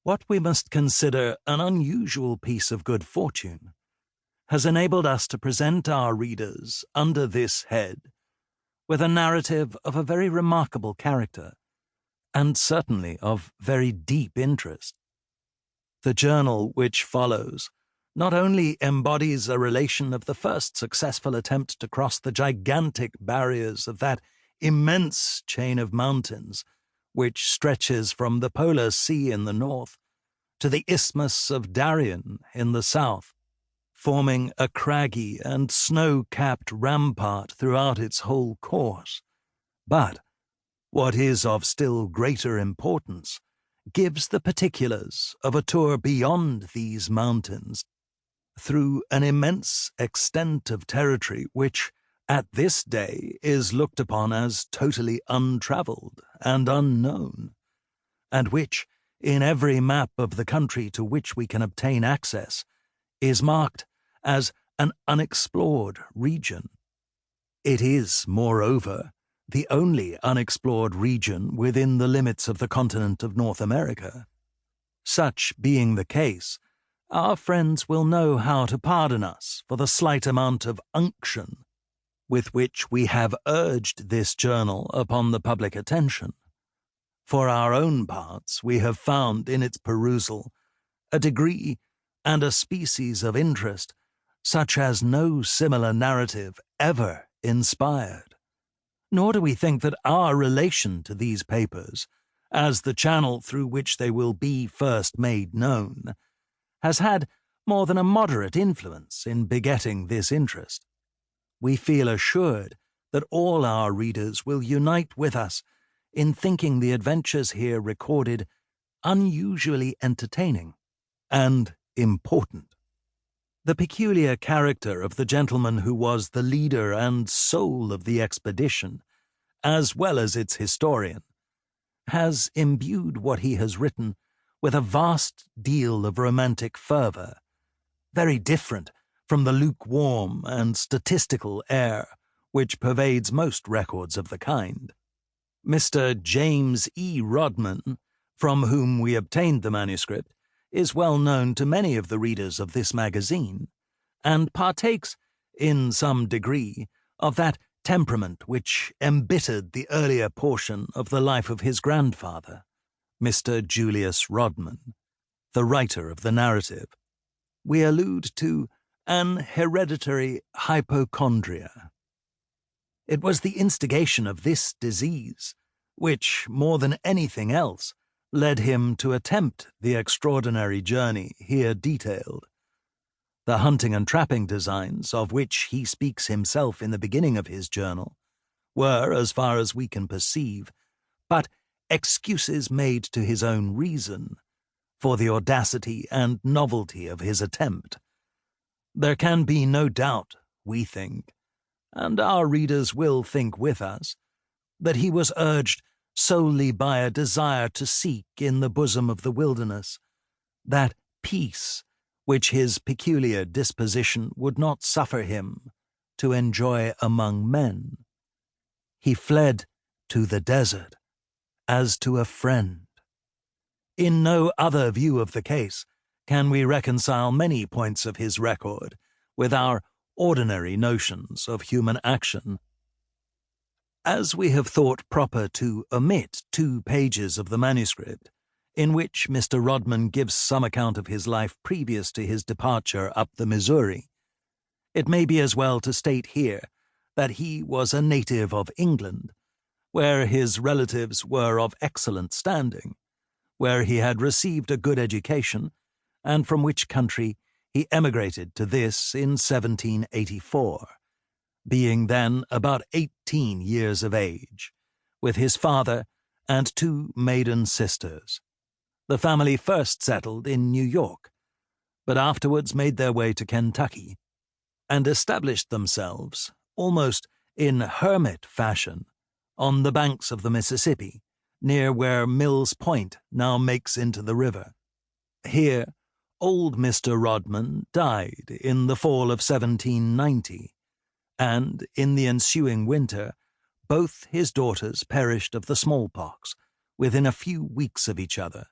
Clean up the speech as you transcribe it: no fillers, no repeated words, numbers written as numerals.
What we must consider an unusual piece of good fortune has enabled us to present our readers under this head with a narrative of a very remarkable character, and certainly of very deep interest. The journal which follows not only embodies a relation of the first successful attempt to cross the gigantic barriers of that immense chain of mountains which stretches from the Polar Sea in the north to the Isthmus of Darien in the south, forming a craggy and snow-capped rampart throughout its whole course, but, what is of still greater importance, gives the particulars of a tour beyond these mountains, through an immense extent of territory which, at this day, is looked upon as totally untravelled and unknown, and which, in every map of the country to which we can obtain access, is marked as an unexplored region. It is, moreover, the only unexplored region within the limits of the continent of North America. Such being the case, our friends will know how to pardon us for the slight amount of unction with which we have urged this journal upon the public attention. For our own parts, we have found in its perusal a degree and a species of interest such as no similar narrative ever inspired. Nor do we think that our relation to these papers, as the channel through which they will be first made known, has had more than a moderate influence in begetting this interest. We feel assured that all our readers will unite with us in thinking the adventures here recorded unusually entertaining and important. The peculiar character of the gentleman who was the leader and soul of the expedition, as well as its historian, has imbued what he has written with a vast deal of romantic fervour, very different from the lukewarm and statistical air which pervades most records of the kind. Mr. James E. Rodman, from whom we obtained the manuscript, is well known to many of the readers of this magazine, and partakes, in some degree, of that temperament which embittered the earlier portion of the life of his grandfather, Mr. Julius Rodman, the writer of the narrative. We allude to an hereditary hypochondria. It was the instigation of this disease which, more than anything else, led him to attempt the extraordinary journey here detailed. The hunting and trapping designs of which he speaks himself in the beginning of his journal were, as far as we can perceive, but excuses made to his own reason for the audacity and novelty of his attempt. There can be no doubt, we think, and our readers will think with us, that he was urged solely by a desire to seek in the bosom of the wilderness that peace which his peculiar disposition would not suffer him to enjoy among men. He fled to the desert as to a friend. In no other view of the case can we reconcile many points of his record with our ordinary notions of human action. As we have thought proper to omit 2 pages of the manuscript, in which Mr. Rodman gives some account of his life previous to his departure up the Missouri, it may be as well to state here that he was a native of England, where his relatives were of excellent standing, where he had received a good education, and from which country he emigrated to this in 1784, being then about 18 years of age, with his father and 2 maiden sisters. The family first settled in New York, but afterwards made their way to Kentucky, and established themselves, almost in hermit fashion, on the banks of the Mississippi, near where Mills Point now makes into the river. Here, old Mr. Rodman died in the fall of 1790, and in the ensuing winter both his daughters perished of the smallpox within a few weeks of each other.